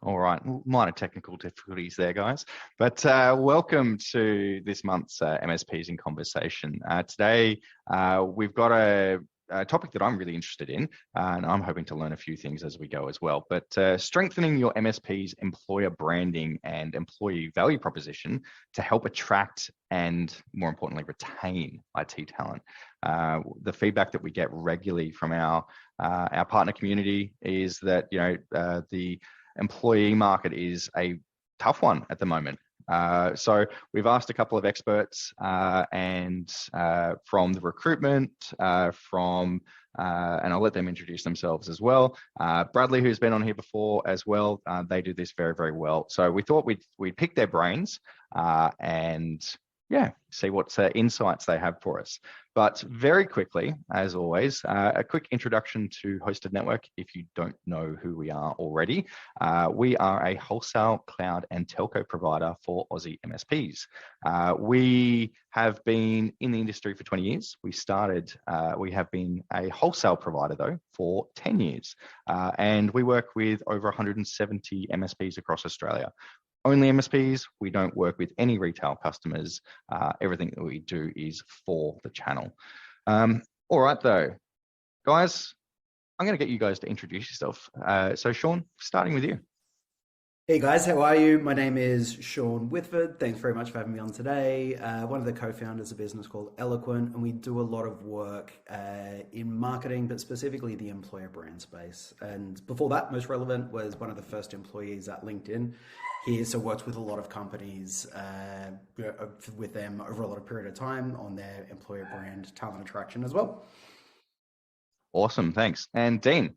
All right, minor technical difficulties there, guys. But welcome to this month's MSPs in Conversation. Today, we've got a topic that I'm really interested in, and I'm hoping to learn a few things as we go as well. But strengthening your MSP's employer branding and employee value proposition to help attract and, more importantly, retain IT talent. The feedback that we get regularly from our partner community is that the employee market is a tough one at the moment. So we've asked a couple of experts and from the recruitment, and I'll let them introduce themselves as well. Bradley, who's been on here before as well, they do this very, very well. So we thought we'd pick their brains and see what insights they have for us. But very quickly, as always, a quick introduction to Hosted Network if you don't know who we are already. We are a wholesale cloud and telco provider for Aussie MSPs. We have been in the industry for 20 years. We have been a wholesale provider though for 10 years. And we work with over 170 MSPs across Australia. Only MSPs, we don't work with any retail customers. Everything that we do is for the channel. All right though, guys, I'm going to get you guys to introduce yourself. So Sean, starting with you. Hey guys, how are you? My name is Sean Whitford. Thanks very much for having me on today. One of the co-founders of a business called Eloquent, and we do a lot of work in marketing, but specifically the employer brand space. And before that, most relevant, was one of the first employees at LinkedIn here. So worked with a lot of companies with them over a lot of period of time on their employer brand talent attraction as well. Awesome, thanks. And Dean.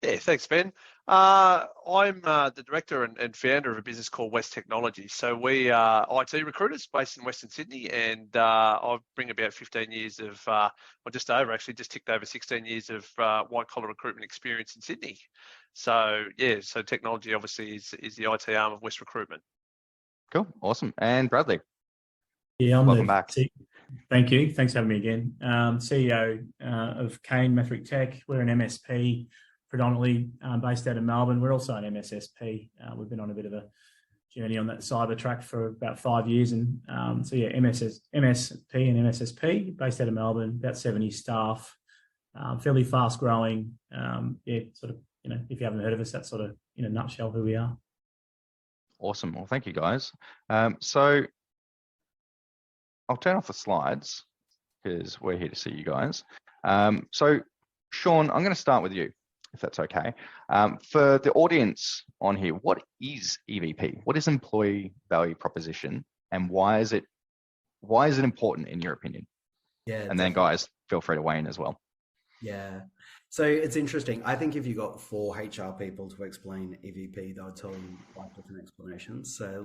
Yeah, thanks, Ben. I'm the director and founder of a business called West Technology. So we are IT recruiters based in Western Sydney, and I bring about 15 years of, just ticked over 16 years of white collar recruitment experience in Sydney. So so technology obviously is the IT arm of West Recruitment. Cool, awesome. And Bradley. Yeah, welcome back. Thank you. Thanks for having me again. CEO of Kane Metric Tech. We're an MSP. Predominantly based out of Melbourne. We're also an MSSP. We've been on a bit of a journey on that cyber track for about 5 years. And MSP and MSSP based out of Melbourne, about 70 staff, fairly fast growing. If you haven't heard of us, that's sort of in a nutshell who we are. Awesome. Well, thank you guys. So I'll turn off the slides because we're here to see you guys. So Sean, I'm going to start with you, if that's okay. For the audience on here, what is EVP? What is employee value proposition, and why is it important in your opinion? Yeah. And then guys, feel free to weigh in as well. Yeah. So it's interesting. I think if you got 4 HR people to explain EVP, they'll tell you 5 different explanations. So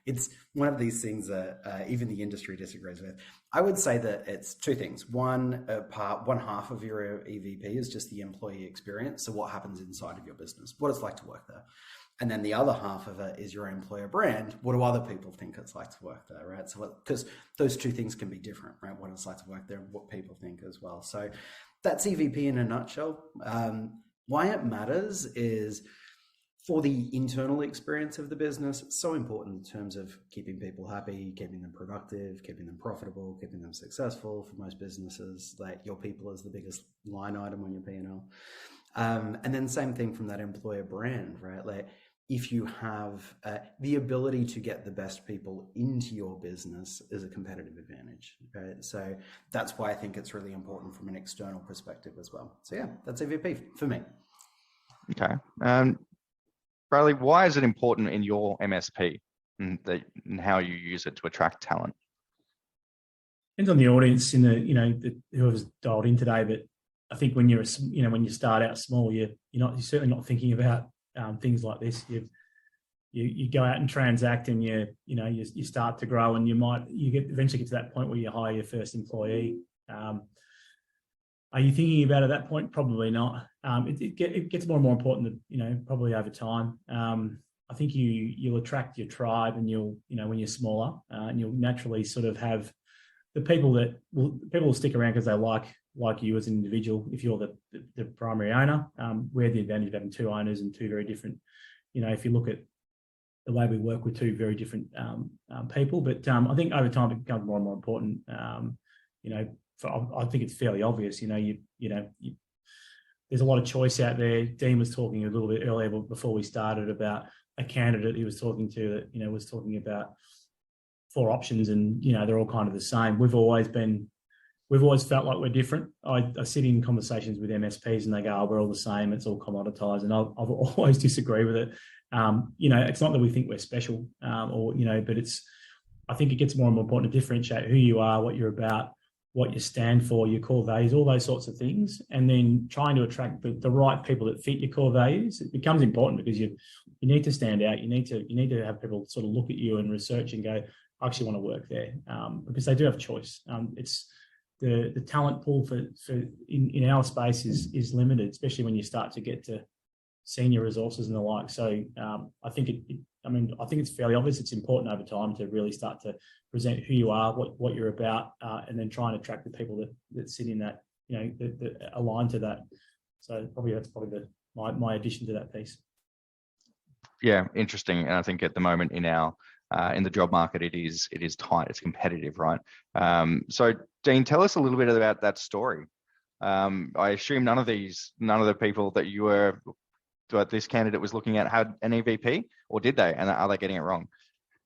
it's one of these things that even the industry disagrees with. I would say that it's 2 things. One half of your EVP is just the employee experience. So what happens inside of your business, what it's like to work there. And then the other half of it is your employer brand. What do other people think it's like to work there, right? So because those 2 things can be different, right? What it's like to work there and what people think as well. So that's EVP in a nutshell. Why it matters is for the internal experience of the business. It's so important in terms of keeping people happy, keeping them productive, keeping them profitable, keeping them successful. For most businesses, like your people is the biggest line item on your P&L. And then same thing from that employer brand, right? Like if you have the ability to get the best people into your business is a competitive advantage, right? So that's why I think it's really important from an external perspective as well. So yeah, that's EVP for me. Okay. Bradley, why is it important in your MSP and how you use it to attract talent? Depends on the audience whoever's dialed in today, but I think when you start out small, you're certainly not thinking about things like this. You go out and transact, and you start to grow, and eventually get to that point where you hire your first employee. Are you thinking about it at that point? Probably not. It gets more and more important that, probably over time. I think you'll attract your tribe, and when you're smaller, and you'll naturally sort of have the people will stick around because they like you as an individual. If you're the primary owner, we have the advantage of having 2 owners and 2 very different if you look at the way we work with two very different people, but I think over time it becomes more and more important. I think it's fairly obvious. There's a lot of choice out there. Dean was talking a little bit earlier before we started about a candidate he was talking to that was talking about 4 options, and they're all kind of the same. We've always felt like we're different. I sit in conversations with MSPs and they go, "Oh, we're all the same. It's all commoditized," and I've always disagreed with it. It's not that we think we're special, but I think it gets more and more important to differentiate who you are, what you're about, what you stand for, your core values, all those sorts of things, and then trying to attract the right people that fit your core values. It becomes important because you need to stand out. You need to have people sort of look at you and research and go, "I actually want to work there," because they do have choice. It's the talent pool for in our space is limited, especially when you start to get to senior resources and the like. So I think I think it's fairly obvious. It's important over time to really start to present who you are, what you're about, and then try and attract the people that sit in that, that align to that. So that's probably my addition to that piece. Yeah, interesting. And I think at the moment in the job market, it is tight. It's competitive, right? So Dean, tell us a little bit about that story. I assume none of the people that this candidate was looking at had an EVP, or did they? And are they getting it wrong?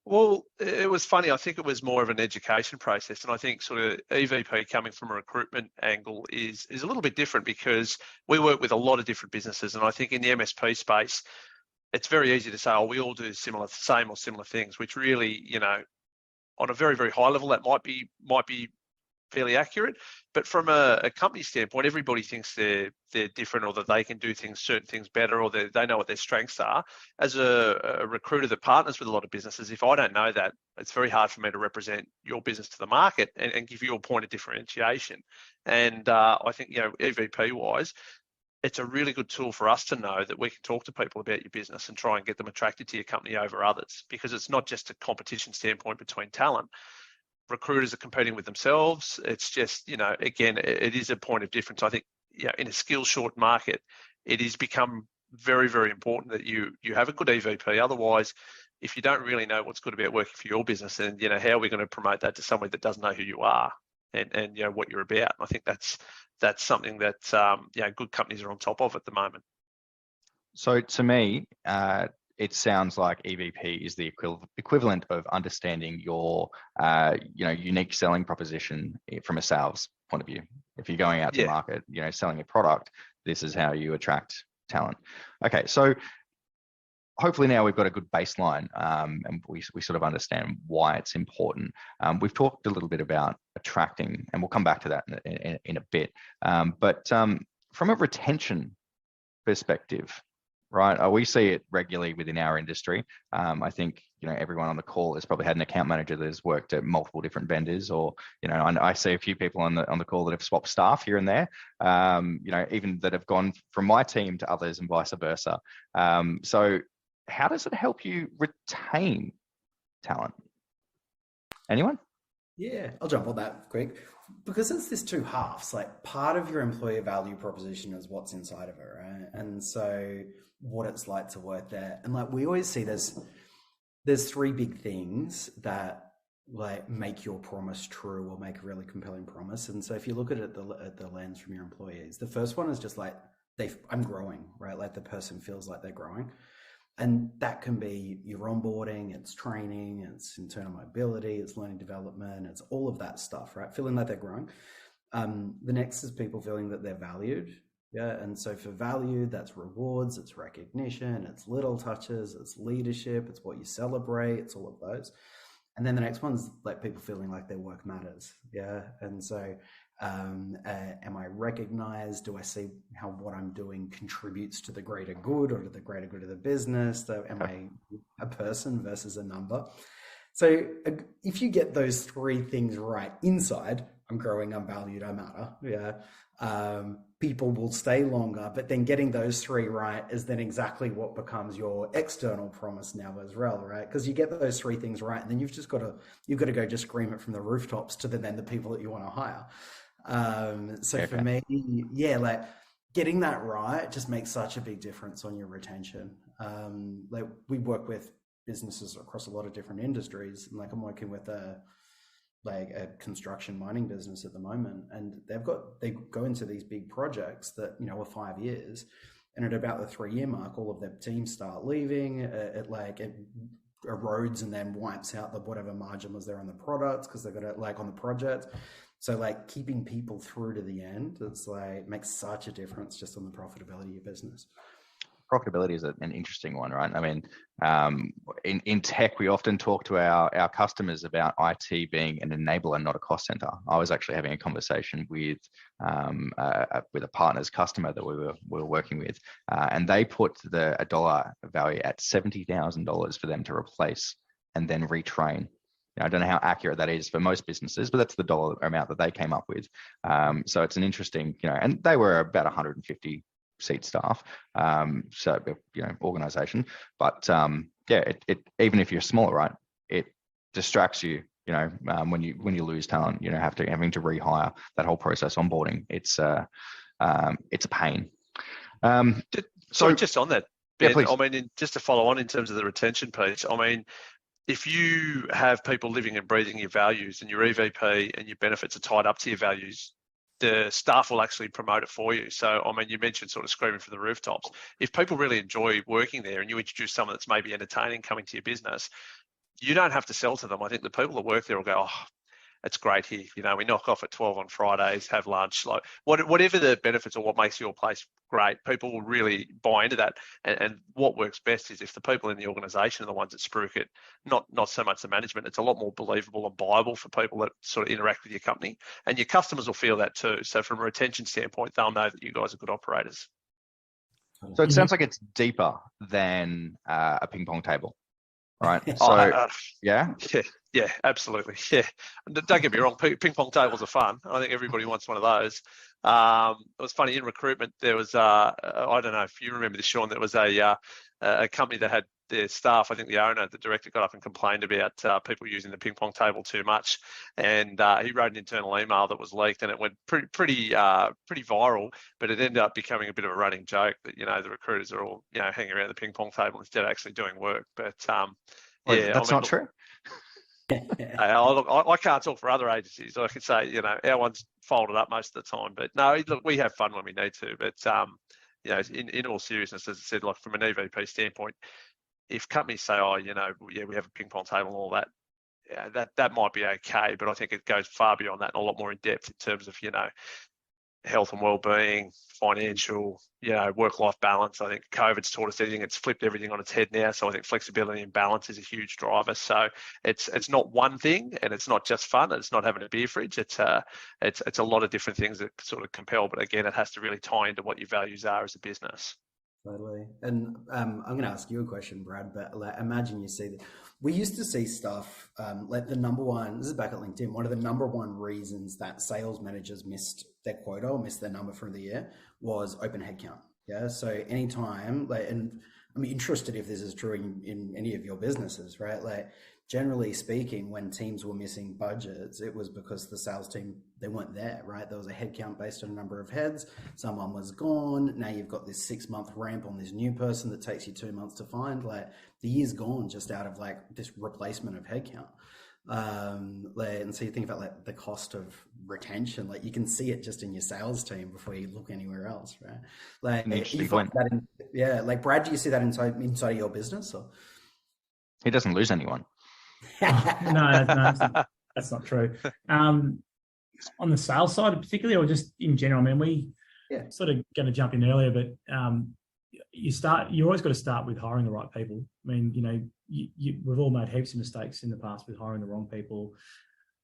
Well, it was funny. I think it was more of an education process. And I think sort of EVP coming from a recruitment angle is a little bit different, because we work with a lot of different businesses. And I think in the MSP space, it's very easy to say, "Oh, we all do similar things," which really, on a very, very high level, that might be fairly accurate. But from a company standpoint, everybody thinks they're different, or that they can do certain things better, or they know what their strengths are. As a recruiter that partners with a lot of businesses, if I don't know that, it's very hard for me to represent your business to the market and give you a point of differentiation. And I think, EVP wise, it's a really good tool for us to know that we can talk to people about your business and try and get them attracted to your company over others, because it's not just a competition standpoint between talent. Recruiters are competing with themselves. It's just, again, it is a point of difference. I think, in a skill short market, it has become very, very important that you have a good EVP. Otherwise, if you don't really know what's good about working for your business, then, how are we going to promote that to somebody that doesn't know who you are and what you're about? And I think that's something that, good companies are on top of at the moment. So to me, it sounds like EVP is the equivalent of understanding your, unique selling proposition from a sales point of view. If you're going out to market, selling a product, this is how you attract talent. Okay, so hopefully now we've got a good baseline, and we sort of understand why it's important. We've talked a little bit about attracting, and we'll come back to that in a bit. But from a retention perspective, right? We see it regularly within our industry. I think, everyone on the call has probably had an account manager that has worked at multiple different vendors, or, I see a few people on the call that have swapped staff here and there, even that have gone from my team to others and vice versa. So how does it help you retain talent? Anyone? Yeah, I'll jump on that quick, because it's this 2 halves. Like, part of your employer value proposition is what's inside of it, right? And so what it's like to work there. And like, we always see there's 3 big things that like make your promise true, or make a really compelling promise. And so if you look at it at the lens from your employees, the first one is just like, I'm growing, right? Like, the person feels like they're growing. And that can be your onboarding, it's training, it's internal mobility, it's learning development, it's all of that stuff, right? Feeling like they're growing. The next is people feeling that they're valued. Yeah. And so for value, that's rewards, it's recognition, it's little touches, it's leadership, it's what you celebrate, it's all of those. And then the next one's like people feeling like their work matters. Yeah. And so am I recognized? Do I see how what I'm doing contributes to the greater good, or to the greater good of the business? So am I a person versus a number? So if you get those 3 things right inside, I'm growing, I'm valued, I matter. Yeah. People will stay longer, but then getting those 3 right is then exactly what becomes your external promise now as well, right? Because you get those 3 things right, and then you've got to go just scream it from the rooftops to the people that you want to hire. So for me, like, getting that right just makes such a big difference on your retention. Like we work with businesses across a lot of different industries, and like I'm working with a construction mining business at the moment, and they go into these big projects that are 5 years, and at about the 3-year mark, all of their teams start leaving. It erodes and then wipes out the whatever margin was there on the products because they've got it on the project. So like keeping people through to the end, it's like makes such a difference just on the profitability of your business. Profitability is an interesting one, right? I mean, in tech, we often talk to our customers about IT being an enabler, not a cost center. I was actually having a conversation with a partner's customer that we were working with, and they put a dollar value at $70,000 for them to replace and then retrain. I don't know how accurate that is for most businesses, but that's the dollar amount that they came up with. So it's an interesting, and they were about 150 seat staff, organization. But it even if you're smaller, right, it distracts you. When you lose talent, having to rehire, that whole process onboarding. It's a pain. So just on that, Ben, yeah, I mean, just to follow on in terms of the retention piece, I mean, if you have people living and breathing your values and your EVP and your benefits are tied up to your values, the staff will actually promote it for you. So, I mean, you mentioned sort of screaming from the rooftops. If people really enjoy working there and you introduce someone that's maybe entertaining coming to your business, you don't have to sell to them. I think the people that work there will go, oh, it's great here. We knock off at 12 on Fridays, have lunch, like whatever the benefits or what makes your place great, people will really buy into that. And what works best is if the people in the organisation are the ones that spruik it, not so much the management. It's a lot more believable and buyable for people that sort of interact with your company. And your customers will feel that too. So from a retention standpoint, they'll know that you guys are good operators. So it sounds like it's deeper than a ping pong table. Right. So, yeah, absolutely. Yeah. Don't get me wrong. Ping pong tables are fun. I think everybody wants one of those. It was funny in recruitment. There was, I don't know if you remember this, Sean, there was a company that had their staff, I think the owner, the director got up and complained about people using the ping pong table too much. And he wrote an internal email that was leaked and it went pretty viral, but it ended up becoming a bit of a running joke that, the recruiters are all, hanging around the ping pong table instead of actually doing work. But that's not true. I can't talk for other agencies. I can say, our one's folded up most of the time, but no, look, we have fun when we need to. But, in all seriousness, as I said, like from an EVP standpoint, if companies say, oh, we have a ping pong table and all that, that might be okay. But I think it goes far beyond that and a lot more in depth in terms of, health and well-being, financial, work-life balance. I think COVID's taught us everything. It's flipped everything on its head now. So I think flexibility and balance is a huge driver. So it's not one thing, and it's not just fun. It's not having a beer fridge. It's a lot of different things that sort of compel. But again, it has to really tie into what your values are as a business. Totally. And I'm going to ask you a question, Brad, but imagine you see that. We used to see stuff like the number one, this is back at LinkedIn, one of the number one reasons that sales managers missed their quota or missed their number for the year was open headcount. Yeah. So anytime, and I'm interested if this is true in any of your businesses, right? Like generally speaking, when teams were missing budgets, it was because the sales team, they weren't there, right? There was a headcount based on a number of heads. Someone was gone. Now you've got this 6-month ramp on this new person that takes you 2 months to find. Like the year's gone just out of like this replacement of headcount. And so you think about like the cost of retention, like you can see it just in your sales team before you look anywhere else, right? Like you find that like Brad, do you see that inside of your business? Or? He doesn't lose anyone. No, that's not true. On the sales side, particularly, or just in general, I mean, sort of going to jump in earlier, but you always got to start with hiring the right people. I mean, we've all made heaps of mistakes in the past with hiring the wrong people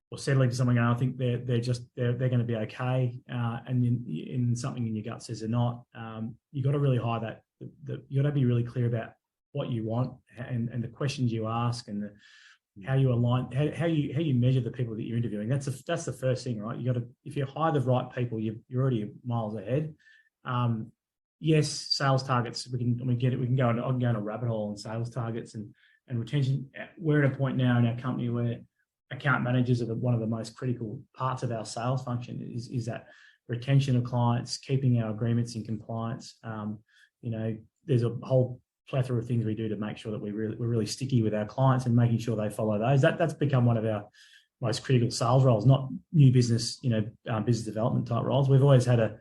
or settling for something. I think they're going to be okay, and in something in your gut says they're not. You got to really hire that. You got to be really clear about what you want and the questions you ask and how you align, how you measure the people that you're interviewing. That's the first thing, right? You got to, if you hire the right people, you're already miles ahead. Yes, sales targets. We can go on a rabbit hole on sales targets and retention. We're at a point now in our company where account managers are one of the most critical parts of our sales function. Is that retention of clients, keeping our agreements in compliance. There's a whole plethora of things we do to make sure that we're really sticky with our clients and making sure they follow those. That's become one of our most critical sales roles, not new business, business development type roles. We've always had a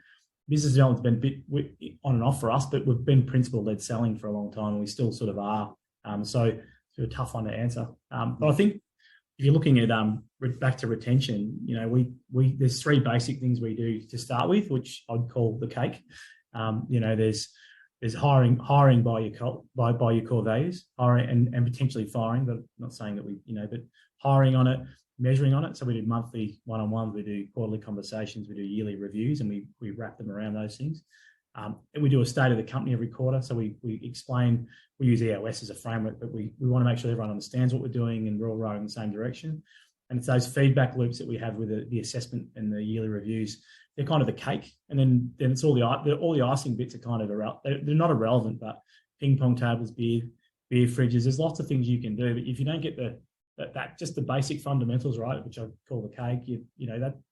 business development's been a bit on and off for us, but we've been principal-led selling for a long time, and we still sort of are. So it's a tough one to answer. But I think if you're looking at back to retention, there's three basic things we do to start with, which I'd call the cake. There's hiring by your core values, hiring and potentially firing, but not saying that but hiring on it, measuring on it. So we do monthly one-on-ones, we do quarterly conversations, we do yearly reviews, and we wrap them around those things. And we do a state of the company every quarter. So we explain, we use EOS as a framework, but we want to make sure everyone understands what we're doing and we're all rowing in the same direction. And it's those feedback loops that we have with the assessment and the yearly reviews. They're kind of the cake. And then it's all the icing bits are kind of they're not irrelevant, but ping pong tables, beer fridges, there's lots of things you can do. But if you don't get that just the basic fundamentals right, which I call the cake,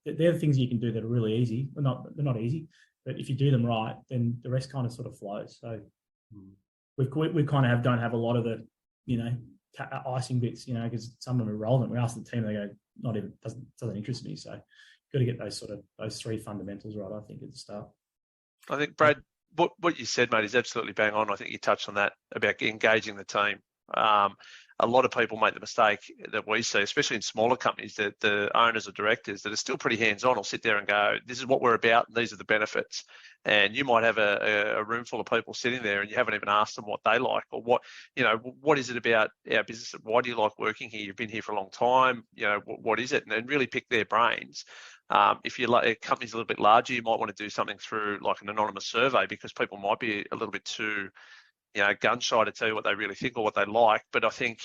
they're the things you can do that are really easy. They're not easy, but if you do them right, then the rest kind of sort of flows. So we kind of don't have a lot of the icing bits, because some of them are relevant. We ask the team, they go, not even doesn't interest me. So got to get those three fundamentals right, I think, at the start. I think, Brad, what you said, mate, is absolutely bang on. I think you touched on that about engaging the team. A lot of people make the mistake that we see, especially in smaller companies, that the owners or directors that are still pretty hands-on will sit there and go, this is what we're about, and these are the benefits. And you might have a room full of people sitting there and you haven't even asked them what they like, or what is it about our business? Why do you like working here? You've been here for a long time. What is it? And really pick their brains. If a company's a little bit larger, you might want to do something through like an anonymous survey, because people might be a little bit too gun shy to tell you what they really think or what they like. But I think,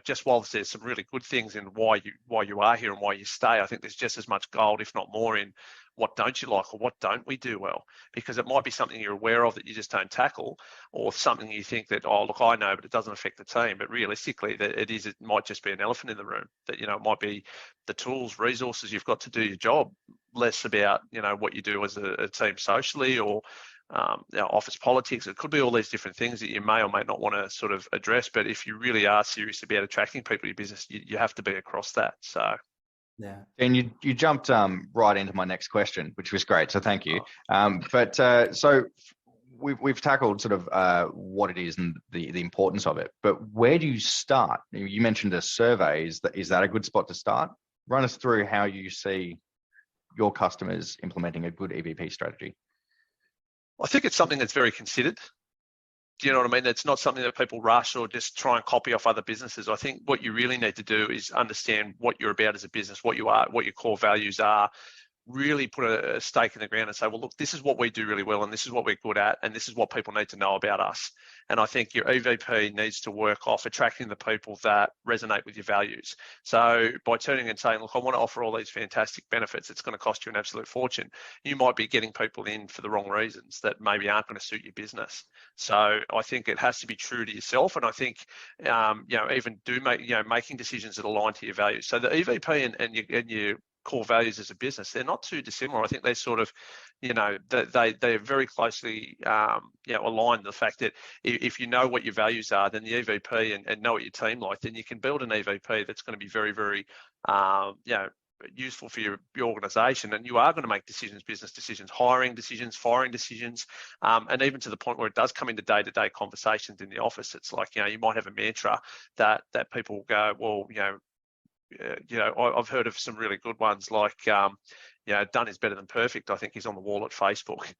just whilst there's some really good things in why you are here and why you stay, I think there's just as much gold, if not more, in what don't you like or what don't we do well? Because it might be something you're aware of that you just don't tackle, or something you think that, oh, look, I know, but it doesn't affect the team. But realistically, it might just be an elephant in the room. That, it might be the tools, resources you've got to do your job, less about, what you do as a team socially, or office politics. It could be all these different things that you may or may not want to sort of address. But if you really are serious about attracting people to your business, you have to be across that. So, yeah. And you jumped right into my next question, which was great. So thank you. So we've tackled sort of what it is and the importance of it. But where do you start? You mentioned a survey. Is that a good spot to start? Run us through how you see your customers implementing a good EVP strategy. I think it's something that's very considered. Do you know what I mean? It's not something that people rush or just try and copy off other businesses. I think what you really need to do is understand what you're about as a business, what you are, what your core values are. Really put a stake in the ground and say, well, look, this is what we do really well, and this is what we're good at, and this is what people need to know about us. And I think your EVP needs to work off attracting the people that resonate with your values. So by turning and saying, look, I want to offer all these fantastic benefits, it's going to cost you an absolute fortune. You might be getting people in for the wrong reasons that maybe aren't going to suit your business. So I think it has to be true to yourself. And I think, making decisions that align to your values. So the EVP and your core values as a business, they're not too dissimilar. I think they sort of, they're very closely, aligned. The fact that if you know what your values are, then the EVP and know what your team like, then you can build an EVP that's going to be very, very, useful for your organisation. And you are going to make decisions, business decisions, hiring decisions, firing decisions, and even to the point where it does come into day-to-day conversations in the office. It's like, you might have a mantra that people go, well, I've heard of some really good ones like, done is better than perfect. I think he's on the wall at Facebook.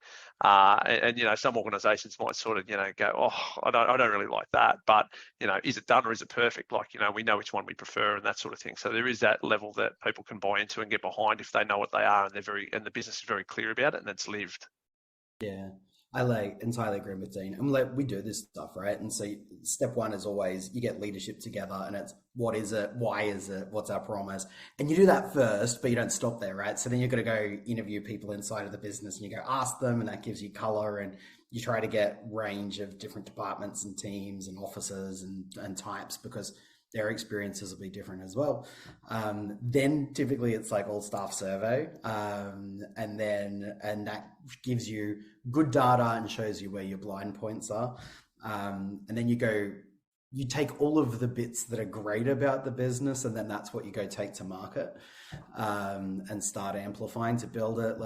And some organisations might sort of, go, oh, I don't really like that. But, is it done or is it perfect? Like, we know which one we prefer and that sort of thing. So there is that level that people can buy into and get behind if they know what they are and the business is very clear about it and it's lived. Yeah. I entirely agree with Dean. And we do this stuff, right? And so step one is always you get leadership together and it's what is it? Why is it? What's our promise? And you do that first, but you don't stop there, right? So then you're going to go interview people inside of the business and you go ask them, and that gives you color, and you try to get range of different departments and teams and offices and types, because their experiences will be different as well. Then typically it's like all staff survey. And that gives you good data and shows you where your blind points are. And then you take all of the bits that are great about the business, and then that's what you go take to market, and start amplifying to build it.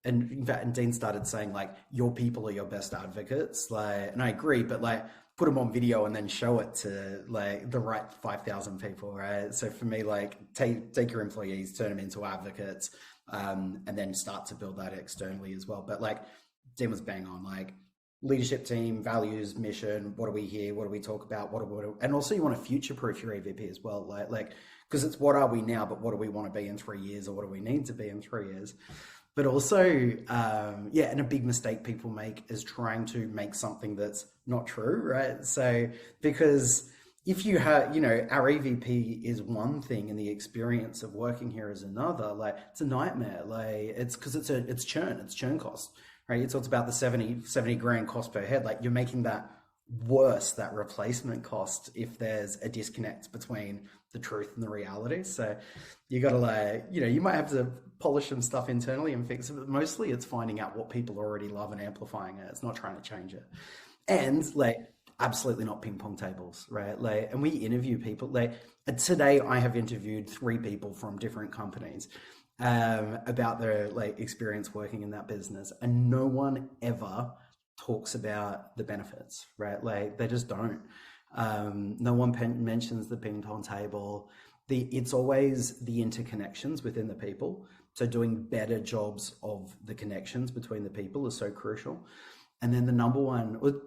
And in fact, and Dean started saying your people are your best advocates. And I agree, but put them on video and then show it to the right 5,000 people, right? So for me, take your employees, turn them into advocates, and then start to build that externally as well. But Dean was bang on, leadership team, values, mission, what do we hear? What do we talk about? And also you want to future-proof your EVP as well. Because it's what are we now, but what do we want to be in 3 years, or what do we need to be in 3 years? But also, and a big mistake people make is trying to make something that's not true, right? So, because if you have, our EVP is one thing and the experience of working here is another, it's a nightmare. It's because it's churn cost, right? You talked about the 70 grand cost per head. You're making that worse, that replacement cost, if there's a disconnect between the truth and the reality. So you got to you might have to polish some stuff internally and fix it, but mostly it's finding out what people already love and amplifying it. It's not trying to change it. And absolutely not ping pong tables, right? And we interview people. Today I have interviewed 3 people from different companies about their experience working in that business, and no one ever talks about the benefits, right? They just don't. No one mentions the ping pong table. It's always the interconnections within the people. So doing better jobs of the connections between the people is so crucial. And then the number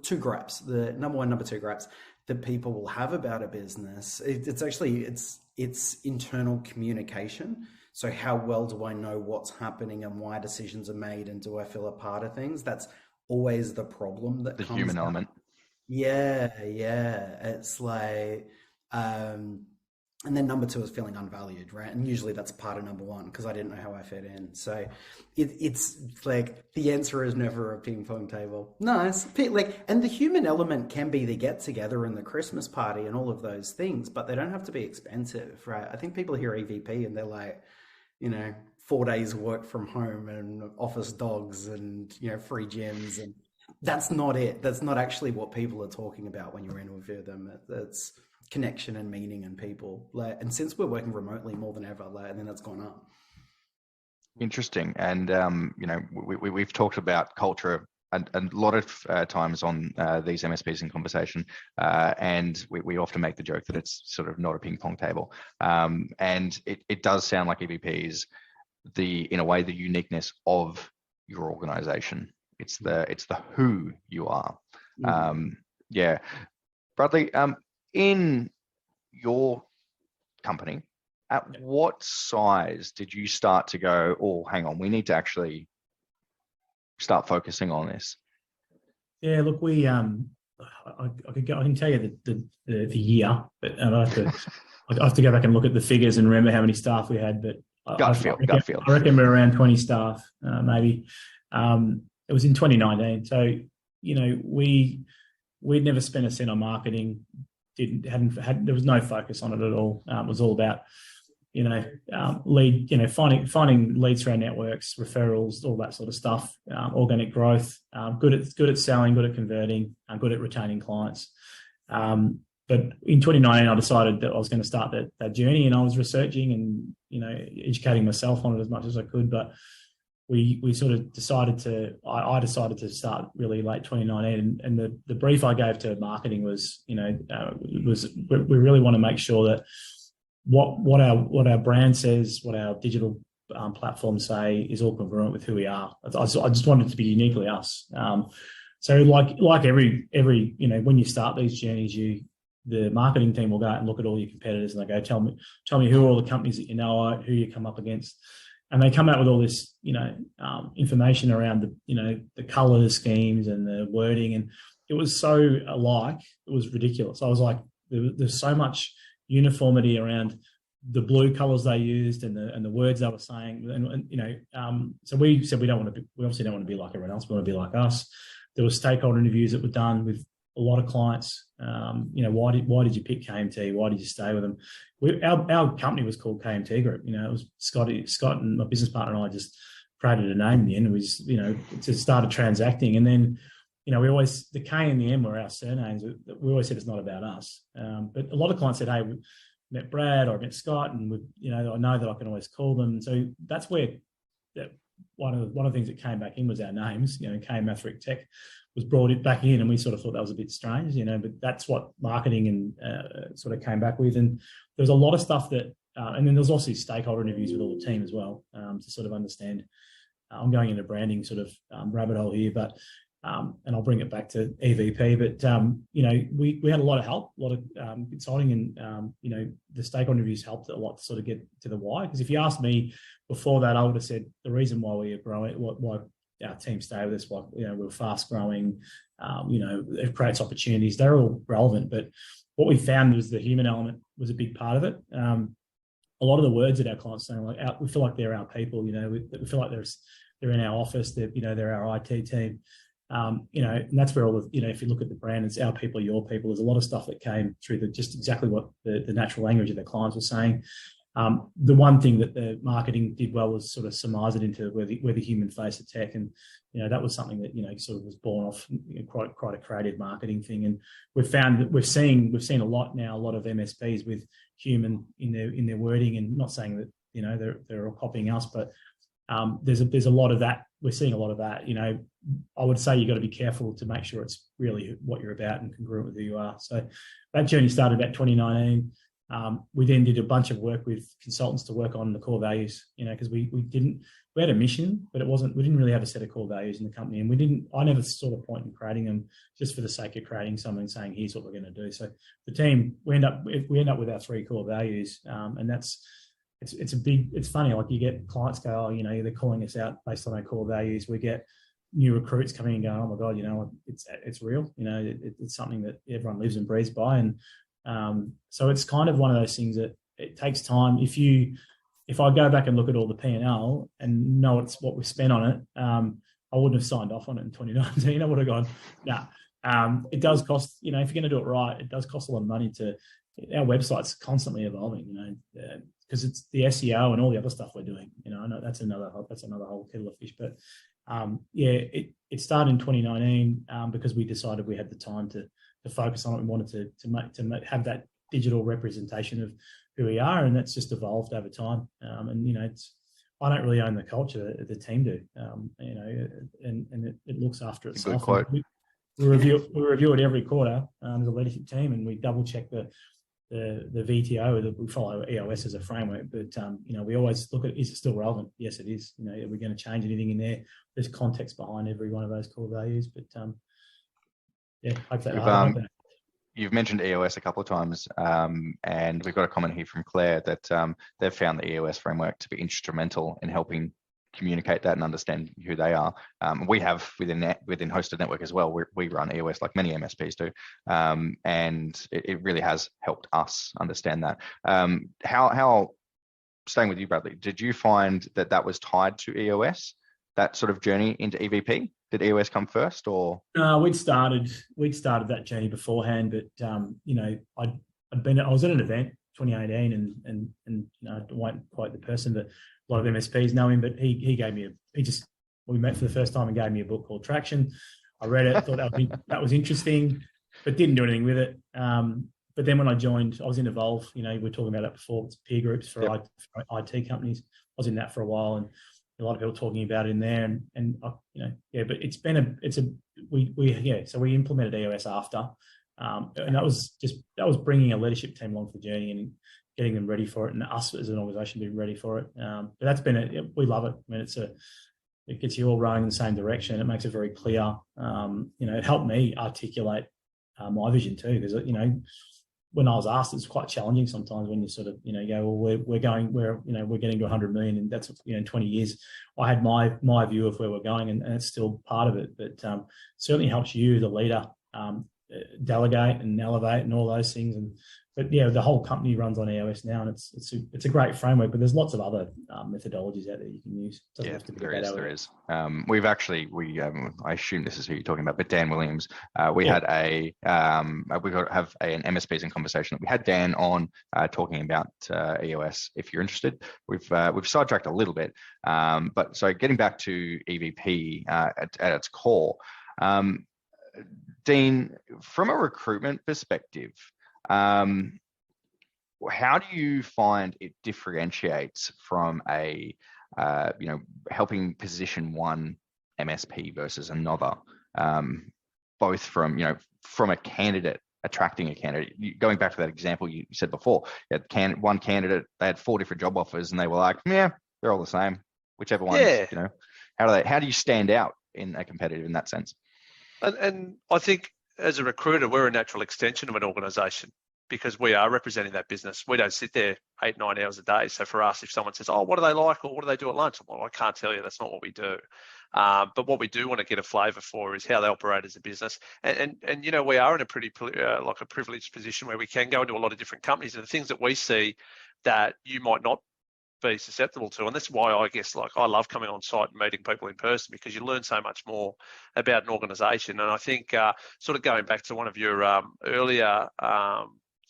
2 gripes that people will have about a business, it's internal communication. So how well do I know what's happening and why decisions are made, and do I feel a part of things? That's always the problem that comes human out. element. Yeah. It's and then number 2 is feeling unvalued, right? And usually that's part of number 1, because I didn't know how I fit in. So it's the answer is never a ping pong table. Nice. And the human element can be the get together and the Christmas party and all of those things, but they don't have to be expensive, right? I think people hear EVP and they're 4 days work from home and office dogs and, free gyms. And that's not it. That's not actually what people are talking about when you're interviewing them. It's connection and meaning and people. And since we're working remotely more than ever, I think that's gone up. Interesting. And, we've talked about culture a lot of times on these MSPs in conversation, and we often make the joke that it's sort of not a ping pong table. And it does sound like EVP is in a way, the uniqueness of your organization. It's the who you are. Bradley, in your company, at what size did you start to go, oh, hang on, we need to actually start focusing on this? Yeah, look, we I can tell you the year, but I have to go back and look at the figures and remember how many staff we had. But gut feel. I reckon we're around 20 staff, maybe. It was in 2019, so we'd never spent a cent on marketing. There was no focus on it at all. It was all about finding leads through our networks, referrals, all that sort of stuff, organic growth, good at selling, good at converting, good at retaining clients. But in 2019, I decided that I was going to start that journey, and I was researching and educating myself on it as much as I could. But we sort of I decided to start really late 2019, and the brief I gave to marketing was we really want to make sure that what our brand says, what our digital platforms say, is all congruent with who we are. I just wanted it to be uniquely us. So like every when you start these journeys, the marketing team will go out and look at all your competitors, and they go, tell me who are all the companies that you know are, who you come up against. And they come out with all this, information around the color schemes and the wording, and it was so alike, it was ridiculous. I was like, there's so much uniformity around the blue colors they used and the words they were saying, so we said we obviously don't want to be like everyone else. We want to be like us. There were stakeholder interviews that were done with a lot of clients. Why did you pick KMT? Why did you stay with them? Our company was called KMT Group. It was Scott and my business partner and I just created a name in the end. It was, just started transacting. And then, we always, the K and the M were our surnames. We always said it's not about us. But a lot of clients said, hey, we met Brad or I met Scott, and I know that I can always call them. So that's where one of the things that came back in was our names. K Maverick Tech was brought it back in, and we sort of thought that was a bit strange, but that's what marketing and sort of came back with. And there's a lot of stuff that, and then there's also stakeholder interviews with all the team as well, to sort of understand. I'm going into branding sort of rabbit hole here, but and I'll bring it back to EVP. But we had a lot of help, a lot of consulting, and the stakeholder interviews helped a lot to sort of get to the why. Because if you asked me before that, I would have said the reason why we are growing, why our team stay with us, why we're fast growing, it creates opportunities. They're all relevant, but what we found was the human element was a big part of it. A lot of the words that our clients say, we feel like they're our people. We feel like they're in our office. They're our IT team. And that's where all the, if you look at the brand, it's our people, your people. There's a lot of stuff that came through just exactly what the natural language of the clients were saying. The one thing that the marketing did well was sort of surmise it into where the human face of tech, and that was something that sort of was born off quite a creative marketing thing. And we've found that we've seen a lot now, a lot of MSPs with human in their wording, and not saying that they're all copying us, but there's a lot of that. We're seeing a lot of that. I would say you've got to be careful to make sure it's really what you're about and congruent with who you are. So that journey started about 2019. We then did a bunch of work with consultants to work on the core values, because we had a mission, but we didn't really have a set of core values in the company. And I never saw the point in creating them just for the sake of creating something and saying, here's what we're going to do. So the team, we end up with our 3 core values. And it's funny, like you get clients go, they're calling us out based on our core values. We get new recruits coming and going, oh my God, it's real. It's something that everyone lives and breathes by. And so it's kind of one of those things that it takes time. If I go back and look at all the P&L and know it's what we spent on it, I wouldn't have signed off on it in 2019. I would have gone, nah. It does cost, if you're going to do it right, it does cost a lot of money our website's constantly evolving, because it's the SEO and all the other stuff we're doing. I know that's another whole kettle of fish. But it started in 2019 because we decided we had the time to focus on it. We wanted to have that digital representation of who we are, and that's just evolved over time. I don't really own the culture; the team do. And it looks after itself. Good quote. We review it every quarter as a leadership team, and we double check the VTO. That we follow EOS as a framework, but we always look at, is it still relevant? Yes, it is. Are we going to change anything in there? There's context behind every one of those core values, but hope that. You've mentioned EOS a couple of times, and we've got a comment here from Claire that they've found the EOS framework to be instrumental in helping communicate that and understand who they are. We have within Hosted Network as well. We run EOS like many MSPs do, and it really has helped us understand that. How staying with you, Bradley, did you find that was tied to EOS, that sort of journey into EVP? Did EOS come first, or? We'd started that journey beforehand, but I was at an event 2018, and I wasn't quite the person, but a lot of MSPs know him. But he gave me we met for the first time and gave me a book called Traction. I read it, thought that was interesting, but didn't do anything with it. But then when I joined, I was in Evolve. We were talking about that before. It's peer groups for IT companies. I was in that for a while, and a lot of people talking about it in there, but so we implemented EOS after, and that was bringing a leadership team along for the journey and getting them ready for it, and us as an organisation being ready for it. But that's been we love it. I mean, it gets you all rowing in the same direction. It makes it very clear. It helped me articulate my vision too, because when I was asked, it's quite challenging sometimes when you sort of, go, well, we're getting to 100 million, and that's, in 20 years. I had my view of where we're going, and it's still part of it, but certainly helps you, the leader, delegate and elevate and all those things. But the whole company runs on EOS now, and it's a great framework. But there's lots of other methodologies out there you can use. There is. We've actually I assume this is who you're talking about, but Dan Williams. We had have an MSPs in conversation. We had Dan on talking about EOS. If you're interested, we've sidetracked a little bit, but so getting back to EVP at its core. Dean, from a recruitment perspective, how do you find it differentiates from a, helping position one MSP versus another, both from, from a candidate, attracting a candidate? Going back to that example you said before, one candidate, they had 4 different job offers and they were like, yeah, they're all the same, whichever ones, how do you stand out in a competitive in that sense? And I think as a recruiter, we're a natural extension of an organisation because we are representing that business. We don't sit there 8-9 hours a day. So for us, if someone says, oh, what do they like or what do they do at lunch? Well, I can't tell you. That's not what we do. But what we do want to get a flavour for is how they operate as a business. And we are in a pretty like a privileged position where we can go into a lot of different companies, and the things that we see that you might not be susceptible to. And that's why I guess I love coming on site and meeting people in person, because you learn so much more about an organisation. And I think sort of going back to one of your earlier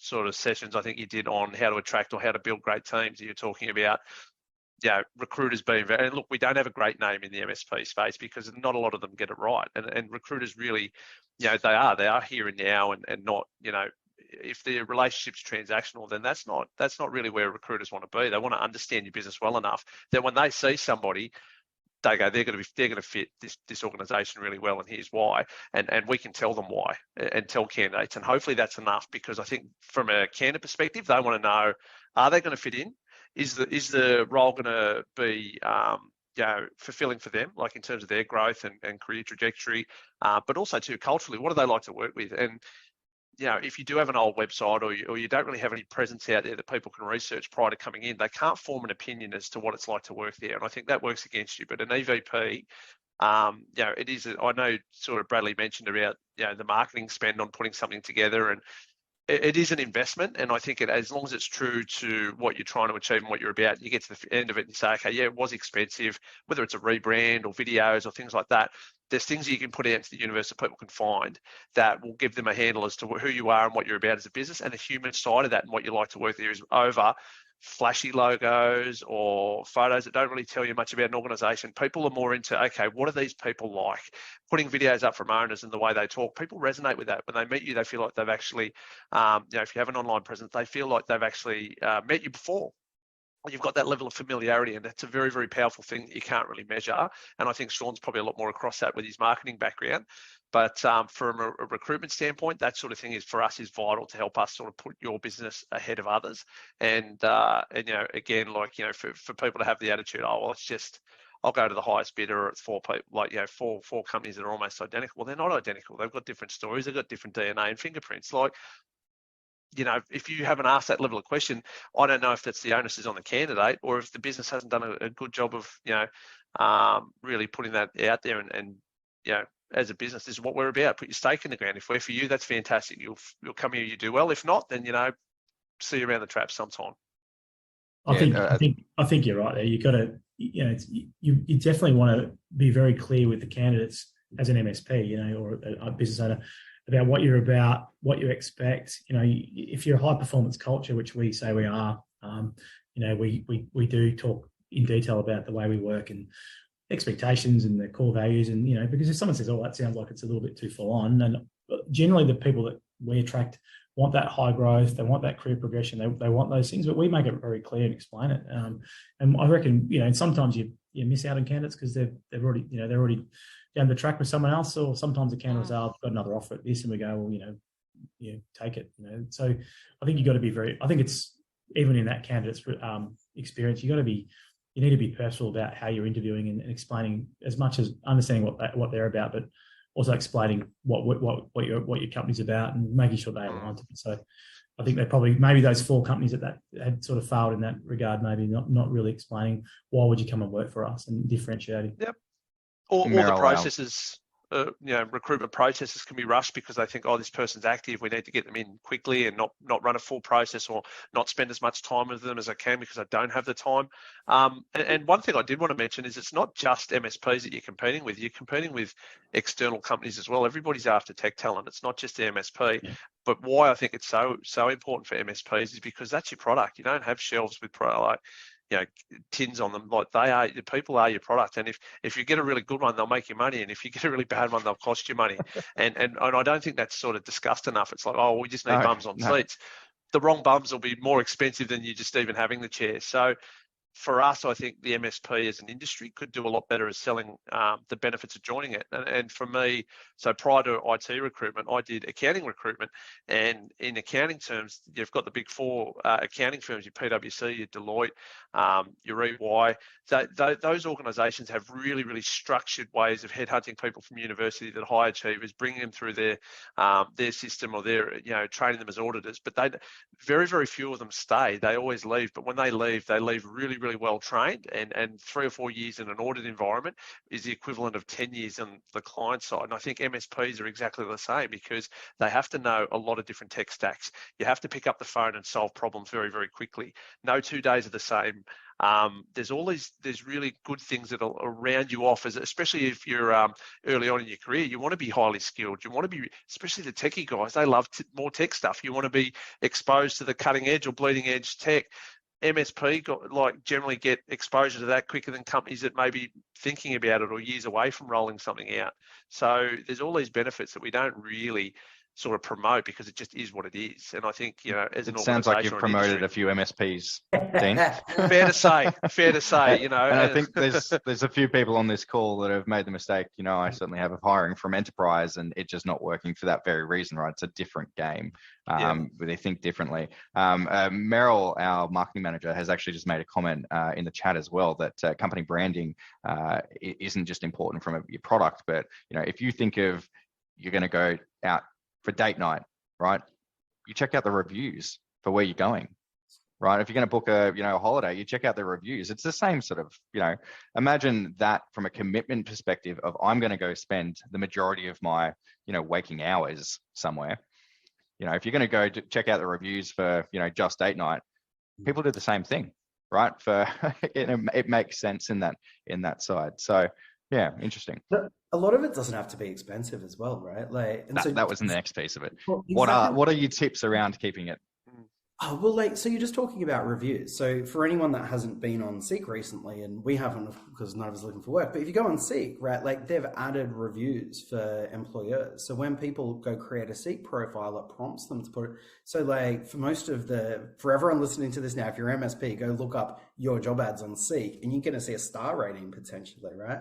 sort of sessions I think you did on how to attract or how to build great teams, you're talking about recruiters being very, and look, we don't have a great name in the MSP space because not a lot of them get it right. And recruiters really, they are here and now and not, if the relationship's transactional, then that's not really where recruiters want to be. They want to understand your business well enough that when they see somebody, they go, they're going to fit this organisation really well, and here's why. And we can tell them why and tell candidates, and hopefully that's enough, because I think from a candidate perspective, they want to know, are they going to fit in? Is the role going to be fulfilling for them, like in terms of their growth and career trajectory, but also too culturally, what do they like to work with? And if you do have an old website or you don't really have any presence out there that people can research prior to coming in, they can't form an opinion as to what it's like to work there. And I think that works against you. But an EVP, it is, I know sort of Bradley mentioned about, the marketing spend on putting something together, and it is an investment. And I think as long as it's true to what you're trying to achieve and what you're about, you get to the end of it and say, okay, it was expensive, whether it's a rebrand or videos or things like that. There's things that you can put out into the universe that people can find that will give them a handle as to who you are and what you're about as a business, and the human side of that and what you like to work there is over flashy logos or photos that don't really tell you much about an organisation. People are more into, okay, what are these people like? Putting videos up from owners and the way they talk, people resonate with that. When they meet you, they feel like they've actually, if you have an online presence, they feel like they've actually met you before. You've got that level of familiarity, and that's a very, very powerful thing that you can't really measure. And I think Sean's probably a lot more across that with his marketing background. But from a recruitment standpoint, that sort of thing is vital to help us sort of put your business ahead of others. And again, for people to have the attitude, I'll go to the highest bidder, or it's 4 people, four companies that are almost identical. Well, they're not identical. They've got different stories. They've got different DNA and fingerprints. If you haven't asked that level of question, I don't know if that's the onus is on the candidate or if the business hasn't done a good job of, really putting that out there and as a business, this is what we're about. Put your stake in the ground. If we're for you, that's fantastic. You'll come here, you do well. If not, then, see you around the traps sometime. I think you're right there. You got to, you definitely want to be very clear with the candidates as an MSP, or a business owner, about what you're about, what you expect. If you're a high performance culture, which we say we are, we do talk in detail about the way we work and expectations and the core values. And, because if someone says, oh, that sounds like it's a little bit too full on, and generally the people that we attract want that high growth, they want that career progression, they want those things, but we make it very clear and explain it. And I reckon, sometimes you miss out on candidates because they're already down the track with someone else, or sometimes the candidates are, I've got another offer at this, and we go, well, take it. So I think you've got to be I think it's even in that candidate's experience, you need to be personal about how you're interviewing and explaining as much as understanding what they're about, but also explaining what your company's about and making sure they align to it. So I think maybe those 4 companies that had sort of failed in that regard, maybe not really explaining why would you come and work for us and differentiating. Yep. Or the processes, recruitment processes can be rushed because they think, this person's active, we need to get them in quickly and not run a full process or not spend as much time with them as I can because I don't have the time. And one thing I did want to mention is it's not just MSPs that you're competing with. You're competing with external companies as well. Everybody's after tech talent. It's not just the MSP. Yeah. But why I think it's so important for MSPs is because that's your product. You don't have shelves with tins on them. Like the people are your product, and if you get a really good one, they'll make you money, and if you get a really bad one, they'll cost you money. And I don't think that's sort of discussed enough. It's like, oh, we just need bums on seats. The wrong bums will be more expensive than you just even having the chair. So for us, I think the MSP as an industry could do a lot better at selling the benefits of joining it. And for me, so prior to IT recruitment, I did accounting recruitment. And in accounting terms, you've got the big four accounting firms, your PwC, your Deloitte, your EY. Those organisations have really, really structured ways of headhunting people from university that are high achievers, bringing them through their system or their, training them as auditors. But very, very few of them stay. They always leave. But when they leave really, really well trained, and 3 or 4 years in an audit environment is the equivalent of 10 years on the client side. And I think MSPs are exactly the same, because they have to know a lot of different tech stacks. You have to pick up the phone and solve problems very, very quickly. No 2 days are the same. There's really good things that will round you off, especially if you're early on in your career. You want to be highly skilled. You want to be, especially the techie guys, they love more tech stuff. You want to be exposed to the cutting edge or bleeding edge tech. MSP generally get exposure to that quicker than companies that may be thinking about it or years away from rolling something out. So there's all these benefits that we don't really sort of promote, because it just is what it is. And I think, as an organisation, it sounds like you've promoted a few MSPs, Dean. Fair to say, And I think there's a few people on this call that have made the mistake. I certainly have, of hiring from enterprise, and it just not working for that very reason, right? It's a different game. They think differently. Meryl, our marketing manager, has actually just made a comment in the chat as well, that company branding isn't just important from your product, but if you think of, you're going to go out for date night, right? You check out the reviews for where you're going, right? If you're going to book a holiday, you check out the reviews. It's the same sort of, imagine that from a commitment perspective of, I'm going to go spend the majority of my waking hours somewhere. If you're going to go check out the reviews for just date night, people do the same thing, right? It makes sense in that side. So yeah, interesting. A lot of it doesn't have to be expensive as well, right? That was the next piece of it. Well, exactly. What are your tips around keeping it? Oh, well, so you're just talking about reviews. So for anyone that hasn't been on Seek recently, and we haven't because none of us are looking for work, but if you go on Seek, right, they've added reviews for employers. So when people go create a Seek profile, it prompts them to put it. So for everyone listening to this now, if you're MSP, go look up your job ads on Seek, and you're going to see a star rating potentially, right?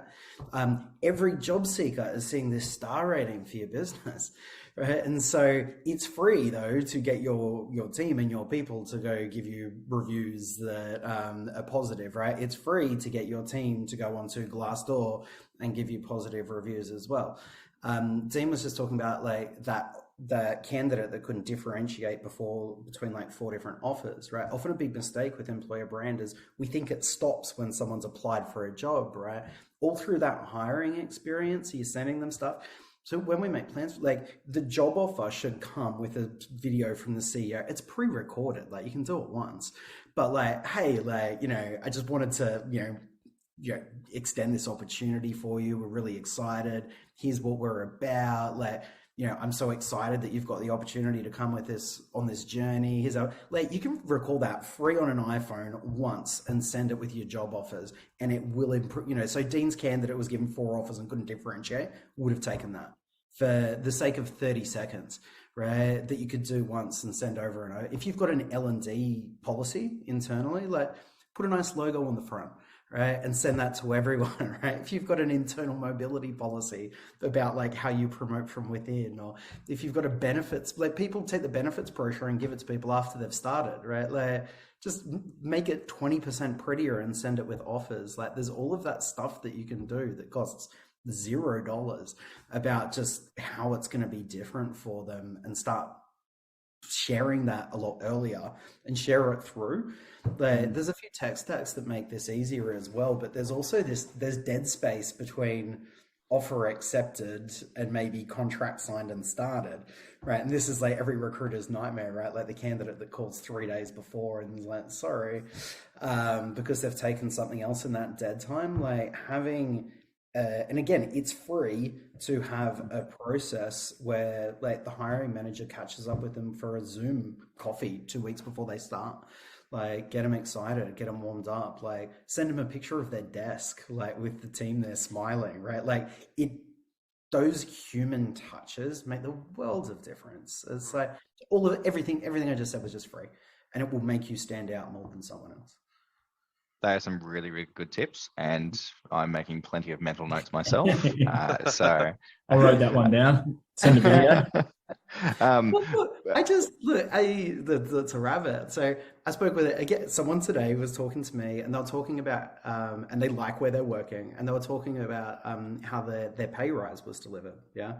Every job seeker is seeing this star rating for your business. Right. And so it's free, though, to get your team and your people to go give you reviews that are positive, right? It's free to get your team to go onto Glassdoor and give you positive reviews as well. Dean was just talking about the candidate that couldn't differentiate between 4 different offers, right? Often a big mistake with employer brand is we think it stops when someone's applied for a job, right? All through that hiring experience, you're sending them stuff. So when we make plans, the job offer should come with a video from the CEO. It's pre-recorded, you can do it once, but hey, I just wanted to, extend this opportunity for you. We're really excited. Here's what we're about. I'm so excited that you've got the opportunity to come with us on this journey. You can record that free on an iPhone once and send it with your job offers, and it will improve. So Dean's candidate was given 4 offers and couldn't differentiate, would have taken that for the sake of 30 seconds, right? That you could do once and send over and over. If you've got an L&D policy internally, put a nice logo on the front, right? And send that to everyone, right? If you've got an internal mobility policy about how you promote from within, or if you've got a benefits, people take the benefits brochure and give it to people after they've started, right? Just make it 20% prettier and send it with offers. There's all of that stuff that you can do that costs $0 about just how it's going to be different for them, and start sharing that a lot earlier and share it through. There's a few tech stacks that make this easier as well, but there's also there's dead space between offer accepted and maybe contract signed and started, right? And this is every recruiter's nightmare, right? The candidate that calls 3 days before and is sorry, because they've taken something else in that dead time. Having And again, it's free to have a process where like the hiring manager catches up with them for a Zoom coffee 2 weeks before they start. Like get them excited, get them warmed up, like send them a picture of their desk, like with the team there smiling, right? Like it, those human touches make the world of difference. It's like everything I just said was just free, and it will make you stand out more than someone else. They are some really, really good tips, and I'm making plenty of mental notes myself. So I'll write that one down. Send a video. That's a rabbit. So I spoke with again. Someone today was talking to me, and they were talking about, and they like where they're working, and they were talking about how their pay rise was delivered. Yeah.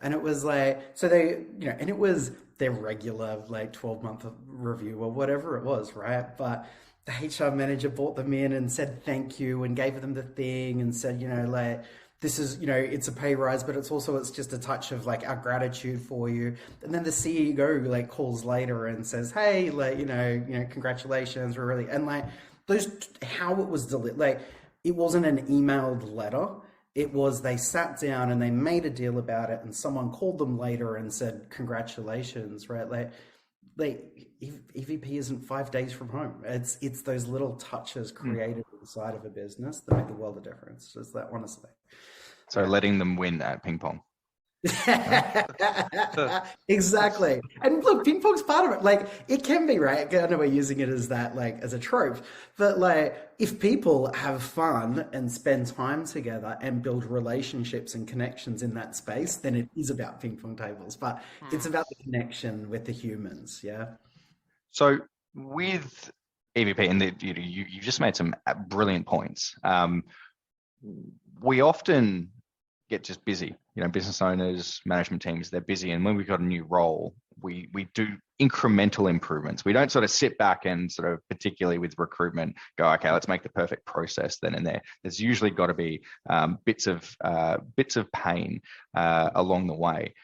And it was like, so they, and it was their regular like 12-month review or whatever it was, right? But the HR manager brought them in and said thank you and gave them the thing and said, like, this is, it's a pay rise, but it's just a touch of like our gratitude for you. And then the CEO like calls later and says, hey, like, congratulations, we're really, and like how it was delivered, like it wasn't an emailed letter. It was, they sat down and they made a deal about it, and someone called them later and said, congratulations, right? Like EVP isn't 5 days from home. It's those little touches created inside of a business that make the world of difference. Just that, honestly. So letting them win at ping pong. Exactly. And look, ping pong's part of it. Like it can be, right? I know we're using it as that, like as a trope, but like if people have fun and spend time together and build relationships and connections in that space, then it is about ping pong tables, but it's about the connection with the humans. Yeah. So with EVP, and you just made some brilliant points. We often get just busy, business owners, management teams, they're busy. And when we've got a new role, we do incremental improvements. We don't sort of sit back and sort of, particularly with recruitment, go, okay, let's make the perfect process then and there. There's usually got to be bits of pain along the way.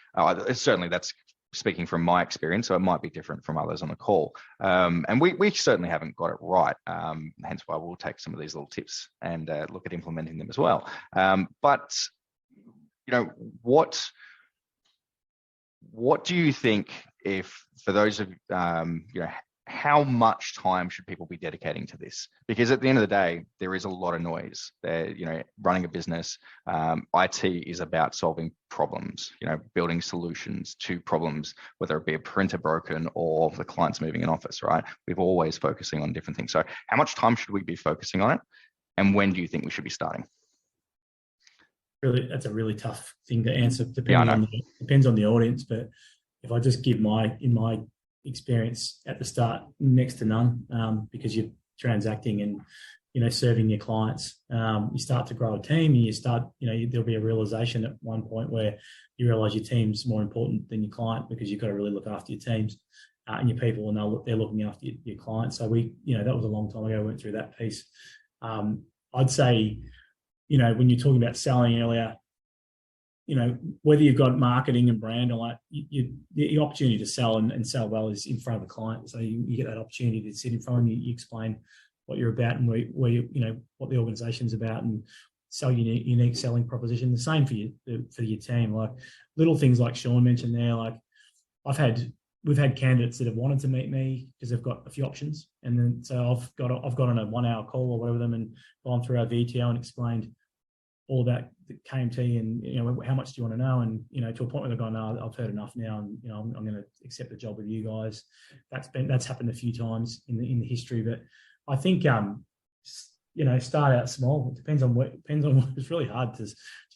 Certainly that's speaking from my experience, so it might be different from others on the call. And we certainly haven't got it right. Hence why we'll take some of these little tips and look at implementing them as well. But what do you think, if for those of how much time should people be dedicating to this? Because at the end of the day, there is a lot of noise. Running a business, IT is about solving problems, building solutions to problems, whether it be a printer broken or the client's moving an office, right? We're always focusing on different things. So how much time should we be focusing on it? And when do you think we should be starting? Really, that's a really tough thing to answer. Depends on the audience. But if I just give my experience at the start, next to none, because you're transacting and serving your clients. You start to grow a team, and you start, there'll be a realization at one point where you realize your team's more important than your client, because you've got to really look after your teams and your people, and they're looking after your clients. So that was a long time ago. I went through that piece. I'd say, when you're talking about selling earlier, whether you've got marketing and brand, or like the opportunity to sell and sell well is in front of the client. So you get that opportunity to sit in front of them, you explain what you're about and where what the organization's about, and sell unique selling proposition. The same for your team. Like little things like Sean mentioned there. Like we've had candidates that have wanted to meet me because they've got a few options, and then so I've got on a 1 hour call or whatever with them and gone through our VTO and explained all about the KMT and how much do you want to know, and to a point where they've gone, no, I've heard enough now, and I'm going to accept the job with you guys. That's happened a few times in the history, but I think start out small. It depends on what. It's really hard to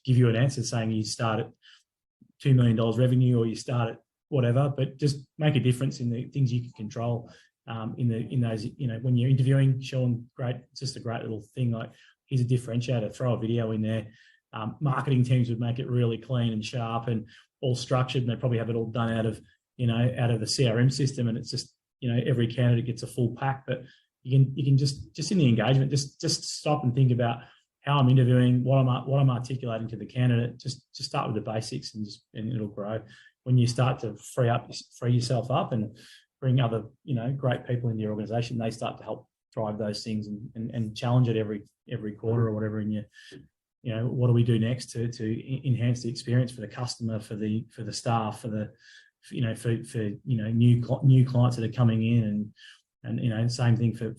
give you an answer saying you start at $2 million revenue or you start at whatever, but just make a difference in the things you can control. In those, when you're interviewing, Sean, great. It's just a great little thing. Like, he's a differentiator. Throw a video in there. Marketing teams would make it really clean and sharp and all structured, and they probably have it all done out of the CRM system. And it's just, every candidate gets a full pack. But you can just in the engagement, just stop and think about how I'm interviewing, what I'm articulating to the candidate. Just start with the basics, and it'll grow. When you start to free yourself up and bring other, great people into your organization, they start to help drive those things and challenge it every quarter or whatever in what do we do next to enhance the experience for the customer, for the staff, for the new clients that are coming in, and same thing for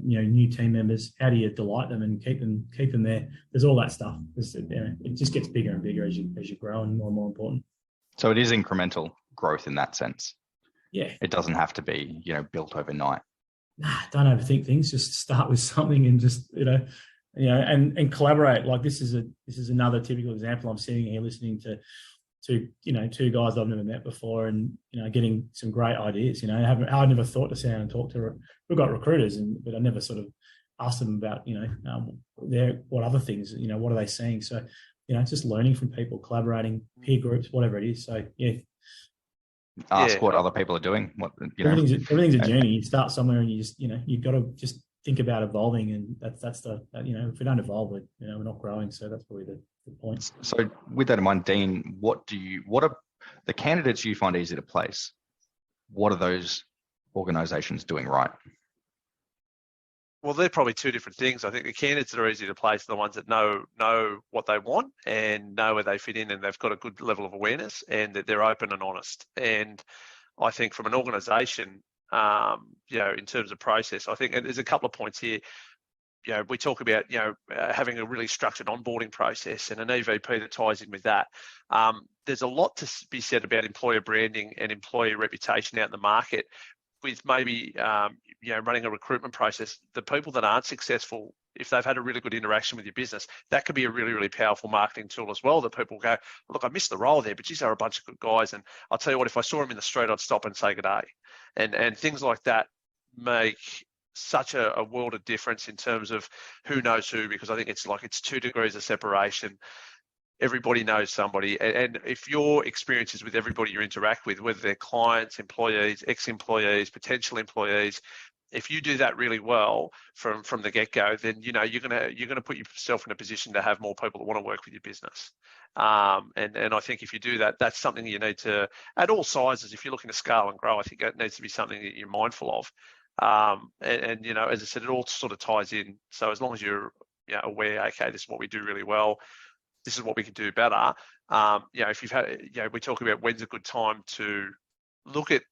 new team members. How do you delight them and keep them there? There's all that stuff. It just gets bigger and bigger as you grow, and more important. So it is incremental growth in that sense. Yeah, it doesn't have to be built overnight. Nah, don't overthink things. Just start with something and just and collaborate. Like this is another typical example. I'm sitting here listening to two guys I've never met before, and getting some great ideas. I never thought to sit down and talk to. We've got recruiters, but I never sort of asked them about what other things. What are they seeing? So just learning from people, collaborating, peer groups, whatever it is. So yeah. Ask what other people are doing. Everything's a journey. You start somewhere, and you just you've got to just think about evolving, and that's the if we don't evolve, we're not growing. So that's probably the point. So with that in mind, Dean, what are the candidates you find easy to place? What are those organisations doing right? Well, they're probably two different things. I think the candidates that are easy to place are the ones that know what they want and know where they fit in, and they've got a good level of awareness, and that they're open and honest. And I think from an organisation, in terms of process, I think there's a couple of points here. We talk about having a really structured onboarding process and an EVP that ties in with that. There's a lot to be said about employer branding and employee reputation out in the market. With maybe running a recruitment process, the people that aren't successful, if they've had a really good interaction with your business, that could be a really, really powerful marketing tool as well, that people go, look, I missed the role there, but geez, they're a bunch of good guys. And I'll tell you what, if I saw them in the street, I'd stop and say good day. And things like that make such a world of difference in terms of who knows who, because I think it's 2 degrees of separation. Everybody knows somebody, and if your experiences with everybody you interact with, whether they're clients, employees, ex-employees, potential employees, if you do that really well from the get-go, then you're gonna put yourself in a position to have more people that want to work with your business. And I think if you do that, that's something you need to, at all sizes. If you're looking to scale and grow, I think that needs to be something that you're mindful of. And as I said, it all sort of ties in. So as long as you're aware, okay, this is what we do really well, this is what we can do better. If you've had, we talk about when's a good time to look at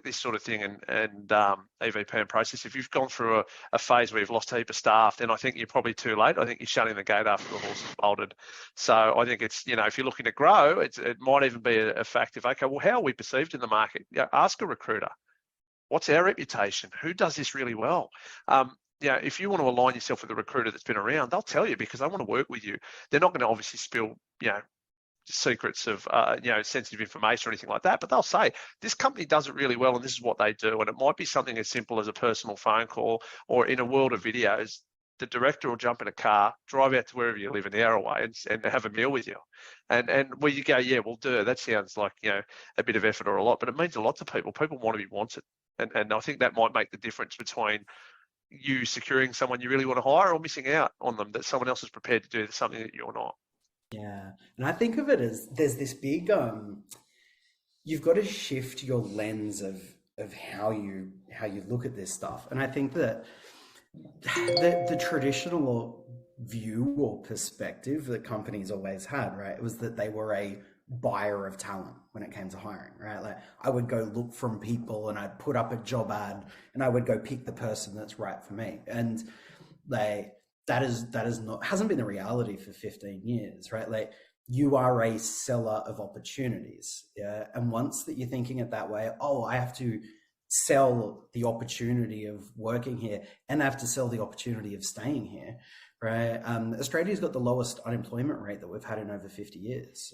this sort of thing and EVP and process. If you've gone through a phase where you've lost a heap of staff, then I think you're probably too late. I think you're shutting the gate after the horse is bolted. So I think it's, if you're looking to grow, it might even be a fact of, okay, well, how are we perceived in the market? Ask a recruiter. What's our reputation? Who does this really well? If you want to align yourself with a recruiter that's been around, they'll tell you, because they want to work with you. They're not going to obviously spill, secrets of, sensitive information or anything like that, but they'll say, this company does it really well and this is what they do. And it might be something as simple as a personal phone call, or in a world of videos, the director will jump in a car, drive out to wherever you live an hour away and have a meal with you. And where you go, yeah, well, that sounds like, a bit of effort or a lot, but it means a lot to people. People want to be wanted. And I think that might make the difference between you securing someone you really want to hire or missing out on them, that someone else is prepared to do something that you're not. Yeah. And I think of it as there's this big, you've got to shift your lens of how you look at this stuff. And I think that the traditional view or perspective that companies always had, right, it was that they were a buyer of talent when it came to hiring, right? Like I would go look from people and I'd put up a job ad and I would go pick the person that's right for me. And that is not, hasn't been the reality for 15 years, right? Like you are a seller of opportunities. Yeah. And once that you're thinking it that way, I have to sell the opportunity of working here and I have to sell the opportunity of staying here. Right. Australia's got the lowest unemployment rate that we've had in over 50 years.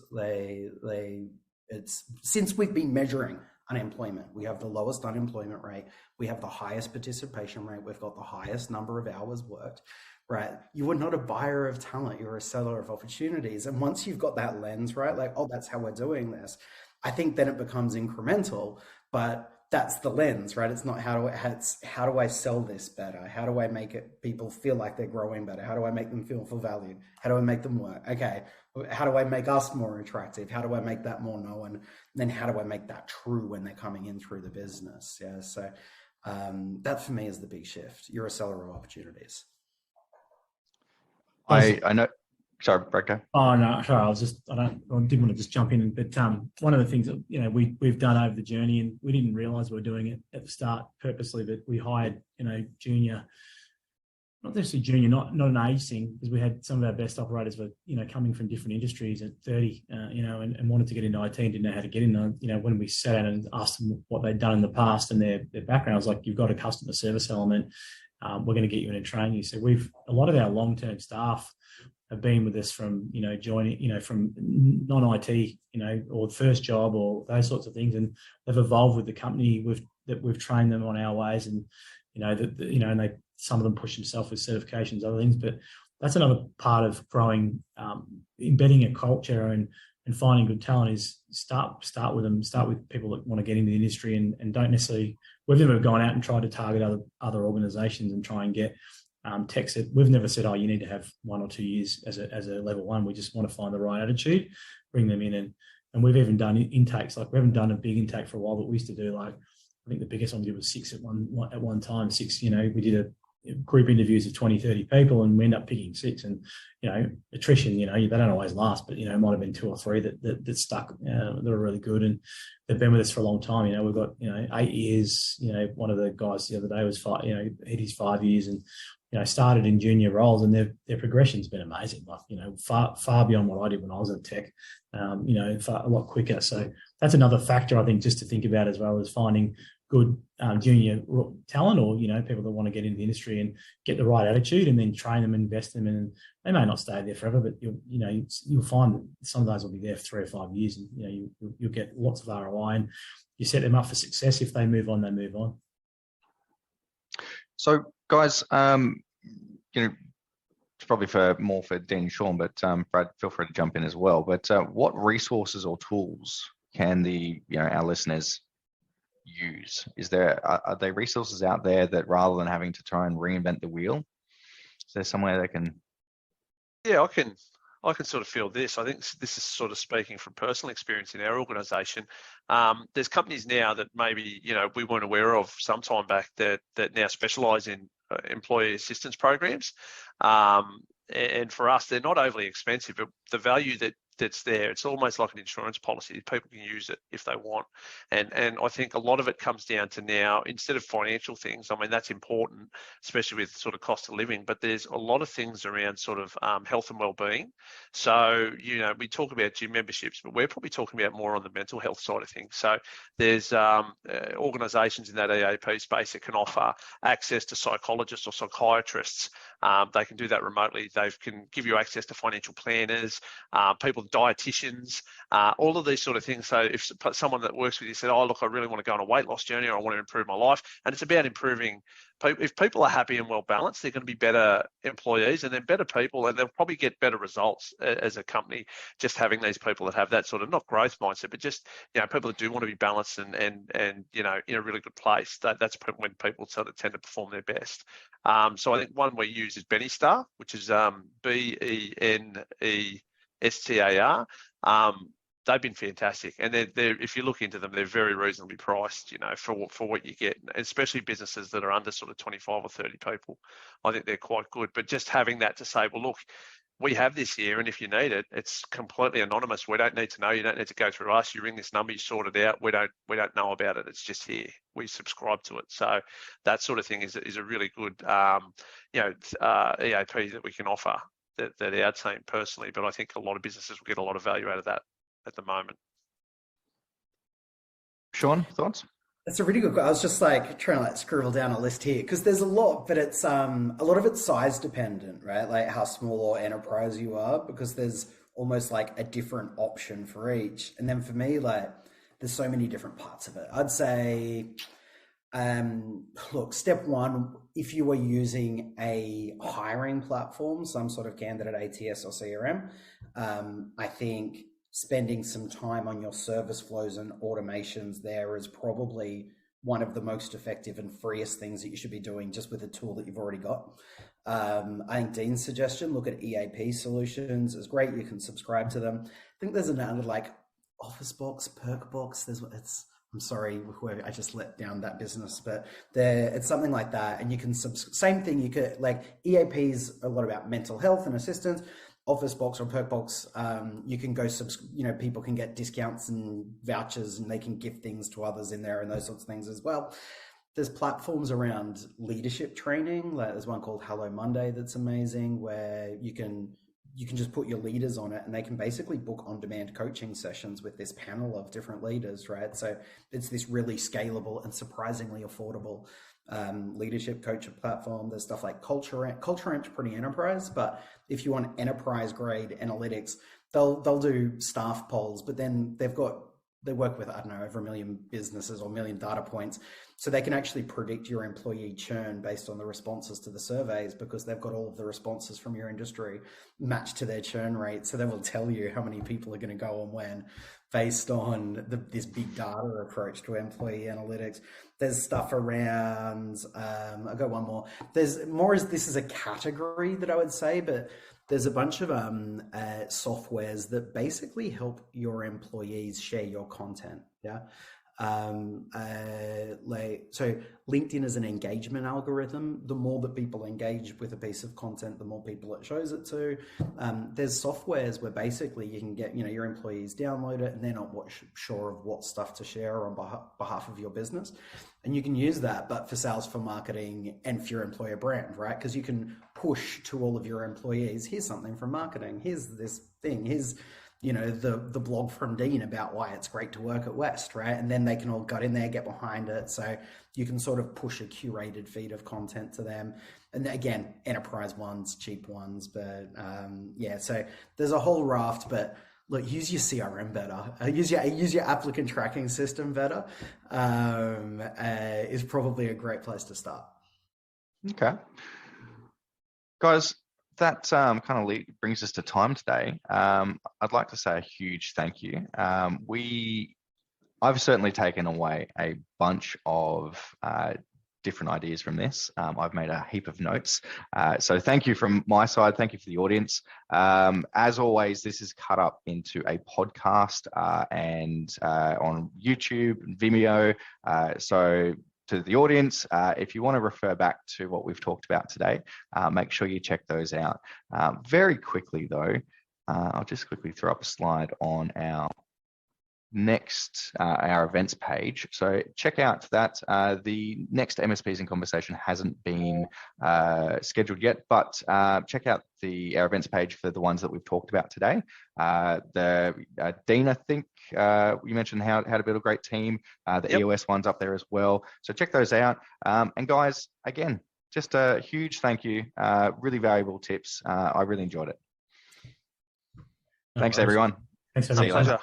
It's since we've been measuring unemployment, we have the lowest unemployment rate. We have the highest participation rate. We've got the highest number of hours worked. Right. You are not a buyer of talent. You're a seller of opportunities. And once you've got that lens, right, like, that's how we're doing this, I think then it becomes incremental, but that's the lens, right? It's not how do I sell this better? How do I make people feel like they're growing better? How do I make them feel valued? How do I make them work? Okay, how do I make us more attractive? How do I make that more known? And then how do I make that true when they're coming in through the business? Yeah, so that for me is the big shift. You're a seller of opportunities. I know. Sorry, Bradco. Oh no, sorry. I didn't want to just jump in, but one of the things that we've done over the journey, and we didn't realise we were doing it at the start purposely, but we hired junior, not necessarily junior, not an age thing, because we had some of our best operators were coming from different industries at 30, and wanted to get into IT and didn't know how to get in. When we sat down and asked them what they'd done in the past and their background, I was like, you've got a customer service element. We're going to get you in and train you. So a lot of our long-term staff have been with us from, joining, from non-IT, or the first job or those sorts of things. And they've evolved with the company. We've trained them on our ways, and, and some of them push themselves with certifications, other things. But that's another part of growing, embedding a culture and finding good talent is start with them, start with people that want to get into the industry and don't necessarily, we've never gone out and tried to target other organizations and try and get techs that we've never said, oh, you need to have 1 or 2 years as a level one. We just want to find the right attitude, bring them in. And we've even done intakes, like we haven't done a big intake for a while, but we used to do I think the biggest one we did was 6 at one time. 6, we did a group interviews of 20, 30 people and we end up picking 6, and, attrition, they don't always last, but, it might've been 2 or 3 that stuck, that are really good. And they've been with us for a long time. We've got, 8 years, one of the guys the other day was 5, hit his 5 years and, started in junior roles, and their progression's been amazing. Far beyond what I did when I was at tech, a lot quicker. So that's another factor, I think, just to think about as well, as finding good junior talent, or people that want to get into the industry and get the right attitude, and then train them, invest them, and they may not stay there forever, but you'll find that some of those will be there for 3 or 5 years, and you'll get lots of ROI, and you set them up for success. If they move on, they move on. So, guys, it's probably more for Dean and Sean, but Brad, feel free to jump in as well. But what resources or tools can our listeners use? Are there resources out there that, rather than having to try and reinvent the wheel, is there somewhere they can? Yeah, I can sort of feel this. I think this is sort of speaking from personal experience in our organisation. There's companies now that maybe we weren't aware of some time back that now specialise in employee assistance programs. And for us, they're not overly expensive, but the value that's there, it's almost like an insurance policy. People can use it if they want. And I think a lot of it comes down to now, instead of financial things, I mean, that's important, especially with sort of cost of living, but there's a lot of things around sort of health and well-being. So, we talk about gym memberships, but we're probably talking about more on the mental health side of things. So there's organisations in that EAP space that can offer access to psychologists or psychiatrists. They can do that remotely. They can give you access to financial planners, people, dietitians, all of these sort of things. So if someone that works with you said, oh, look, I really want to go on a weight loss journey, or I want to improve my life, and it's about improving. If people are happy and well balanced, they're going to be better employees, and then better people, and they'll probably get better results as a company, just having these people that have that sort of, not growth mindset, but just, people that do want to be balanced and in a really good place. That's when people sort of tend to perform their best. So I think one we use is BeneStar, which is BENESTAR. They've been fantastic, and they're if you look into them, they're very reasonably priced, for what you get, and especially businesses that are under sort of 25 or 30 people. I think they're quite good. But just having that to say, well, look, we have this here, and if you need it, it's completely anonymous. We don't need to know. You don't need to go through us. You ring this number, you sort it out. We don't know about it. It's just here. We subscribe to it. So that sort of thing is a really good EAP that we can offer. That our team personally, but I think a lot of businesses will get a lot of value out of that at the moment. Sean, thoughts? That's a really good. I was just trying to scribble down a list here, because there's a lot, but it's a lot of it's size dependent, right? Like how small or enterprise you are, because there's almost like a different option for each. And then for me, there's so many different parts of it. I'd say, look, step one, if you are using a hiring platform, some sort of candidate ATS or CRM, I think spending some time on your service flows and automations there is probably one of the most effective and freest things that you should be doing just with a tool that you've already got. I think Dean's suggestion, look at EAP solutions, is great. You can subscribe to them. I think there's another Officebox, Perkbox. I'm sorry, I just let down that business, but it's something like that. And you can same thing. You could EAPs a lot about mental health and assistance. Office Box or Perkbox, you can go, people can get discounts and vouchers and they can gift things to others in there and those sorts of things as well. There's platforms around leadership training. Like there's one called Hello Monday that's amazing, where you can just put your leaders on it and they can basically book on-demand coaching sessions with this panel of different leaders, right? So it's this really scalable and surprisingly affordable leadership coaching platform. There's stuff like CultureAmp's pretty enterprise, but if you want enterprise grade analytics, they'll do staff polls, but then they work with, I don't know, over 1 million businesses or 1 million data points. So they can actually predict your employee churn based on the responses to the surveys, because they've got all of the responses from your industry matched to their churn rate. So they will tell you how many people are going to go and when, based on this big data approach to employee analytics. There's stuff around, I'll go one more. There's more as this is a category that I would say, but there's a bunch of softwares that basically help your employees share your content. Yeah. So LinkedIn is an engagement algorithm. The more that people engage with a piece of content, the more people it shows it to. There's softwares where basically you can get, your employees download it and they're not sure of what stuff to share on behalf of your business. And you can use that, but for sales, for marketing, and for your employer brand, right? Because you can push to all of your employees, here's something from marketing, here's this thing, here's the blog from Dean about why it's great to work at West, right? And then they can all get in there, get behind it. So you can sort of push a curated feed of content to them. And again, enterprise ones, cheap ones, but so there's a whole raft. But look, use your CRM better. Use your applicant tracking system better. Is probably a great place to start. Okay, guys. That kind of brings us to time today. I'd like to say a huge thank you. I've certainly taken away a bunch of different ideas from this. I've made a heap of notes. So thank you from my side. Thank you for the audience. As always, this is cut up into a podcast and on YouTube and Vimeo. So to the audience, if you want to refer back to what we've talked about today, make sure you check those out. Very quickly though, I'll just quickly throw up a slide on our next our events page. So check out that. The next MSPs in Conversation hasn't been scheduled yet, but check out our events page for the ones that we've talked about today. Dean, I think you mentioned how to build a great team. The EOS one's up there as well. So check those out. And guys, again, just a huge thank you. Really valuable tips. I really enjoyed it. Thanks, everyone. Thanks, See you later. Pleasure.